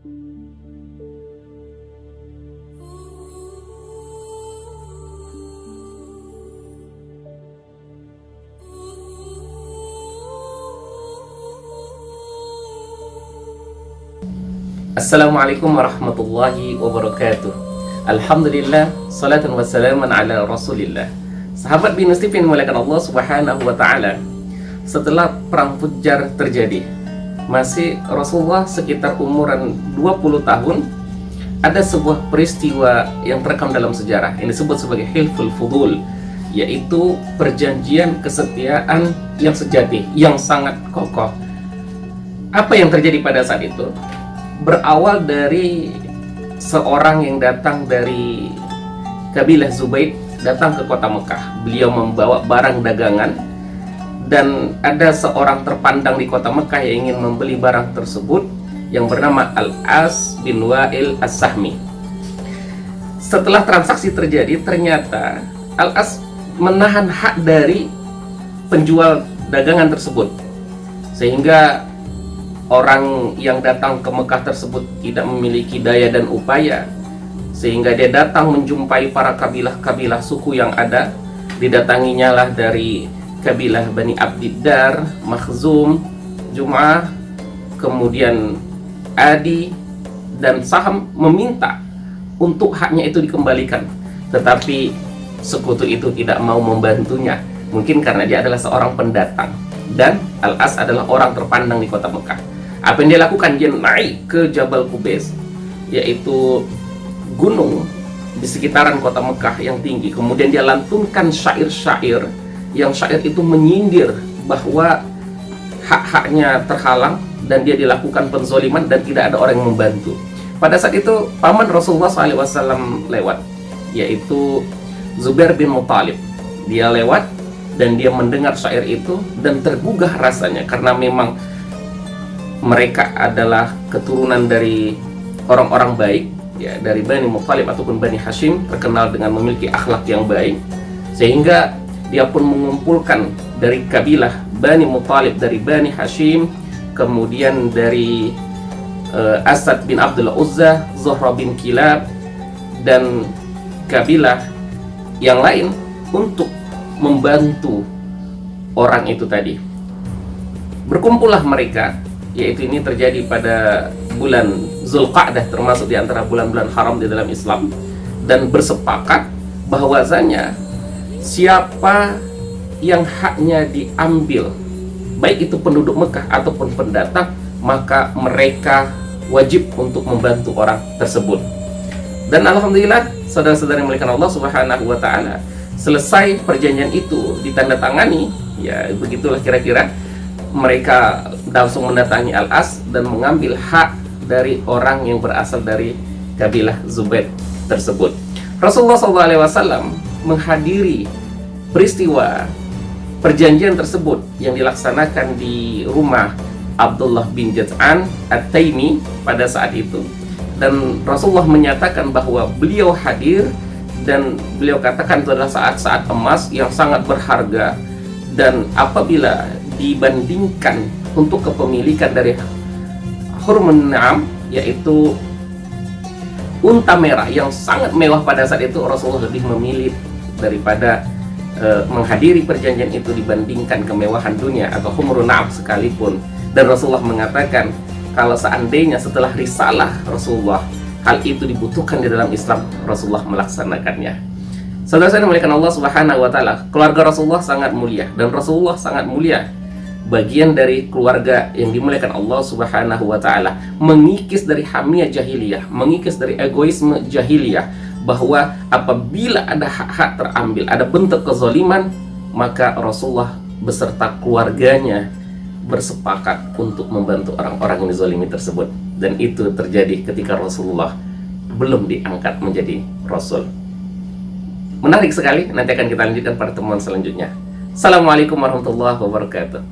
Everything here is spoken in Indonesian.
Assalamualaikum warahmatullahi wabarakatuh. Alhamdulillah, salatan wassalaman ala rasulillah. Sahabat Binus TV yang dimuliakan Allah subhanahu wa ta'ala, setelah perang Fujjar terjadi, masih Rasulullah sekitar umuran 20 tahun, ada sebuah peristiwa yang terekam dalam sejarah yang disebut sebagai Hilful Fudul, yaitu perjanjian kesetiaan yang sejati, yang sangat kokoh. Apa yang terjadi pada saat itu? Berawal dari seorang yang datang dari kabilah Zubaid, datang ke kota Mekah. Beliau membawa barang dagangan, dan ada seorang terpandang di kota Mekah yang ingin membeli barang tersebut, yang bernama Al-As bin Wa'il As-Sahmi. Setelah transaksi terjadi, ternyata Al-As menahan hak dari penjual dagangan tersebut, sehingga orang yang datang ke Mekah tersebut tidak memiliki daya dan upaya, sehingga dia datang menjumpai para kabilah-kabilah suku yang ada. Didatanginya lah dari kabilah Bani Abdiddar, Makhzum, Jum'ah, kemudian Adi, dan Saham, meminta untuk haknya itu dikembalikan. Tetapi sekutu itu tidak mau membantunya, mungkin karena dia adalah seorang pendatang, dan Al-As adalah orang terpandang di kota Mekah. Apa yang dia lakukan? Dia naik ke Jabal Qubais, yaitu gunung di sekitaran kota Mekah yang tinggi. Kemudian dia lantunkan syair-syair, yang syair itu menyindir bahwa hak-haknya terhalang dan dia dilakukan penzoliman dan tidak ada orang yang membantu. Pada saat itu paman Rasulullah SAW lewat, yaitu Zubair bin Muttalib. Dia lewat dan dia mendengar syair itu dan tergugah rasanya, karena memang mereka adalah keturunan dari orang-orang baik, ya, dari Bani Muttalib ataupun Bani Hashim, terkenal dengan memiliki akhlak yang baik, sehingga dia pun mengumpulkan dari kabilah Bani Muttalib, dari Bani Hashim, kemudian dari Asad bin Abdul Uzza, Zuhra bin Kilab, dan kabilah yang lain untuk membantu orang itu tadi. Berkumpullah mereka, yaitu ini terjadi pada bulan Zulqa'dah, termasuk di antara bulan-bulan haram di dalam Islam, dan bersepakat bahwasanya siapa yang haknya diambil, baik itu penduduk Mekah ataupun pendatang, maka mereka wajib untuk membantu orang tersebut. Dan alhamdulillah, saudara-saudara yang dimuliakan Allah subhanahu wa ta'ala, selesai perjanjian itu ditandatangani, ya begitulah kira-kira, mereka langsung mendatangi Al-As dan mengambil hak dari orang yang berasal dari kabilah Zubaid tersebut. Rasulullah SAW menghadiri peristiwa perjanjian tersebut yang dilaksanakan di rumah Abdullah bin Jad'an At-Taimi pada saat itu, dan Rasulullah menyatakan bahwa beliau hadir dan beliau katakan itu adalah saat-saat emas yang sangat berharga, dan apabila dibandingkan untuk kepemilikan dari hurmun na'am, yaitu unta merah yang sangat mewah pada saat itu, Rasulullah lebih memilih daripada menghadiri perjanjian itu dibandingkan kemewahan dunia atau humrun na'am sekalipun. Dan Rasulullah mengatakan kalau seandainya setelah risalah Rasulullah hal itu dibutuhkan di dalam Islam, Rasulullah melaksanakannya. Saudara-saudara yang dimuliakan Allah subhanahu wa ta'ala, keluarga Rasulullah sangat mulia, dan Rasulullah sangat mulia, bagian dari keluarga yang dimuliakan Allah subhanahu wa ta'ala, mengikis dari hamiyah jahiliyah, mengikis dari egoisme jahiliyah, bahwa apabila ada hak-hak terambil, ada bentuk kezaliman, maka Rasulullah beserta keluarganya bersepakat untuk membantu orang-orang yang dizalimi tersebut. Dan itu terjadi ketika Rasulullah belum diangkat menjadi Rasul. Menarik sekali, nanti akan kita lanjutkan pada pertemuan selanjutnya. Assalamualaikum warahmatullahi wabarakatuh.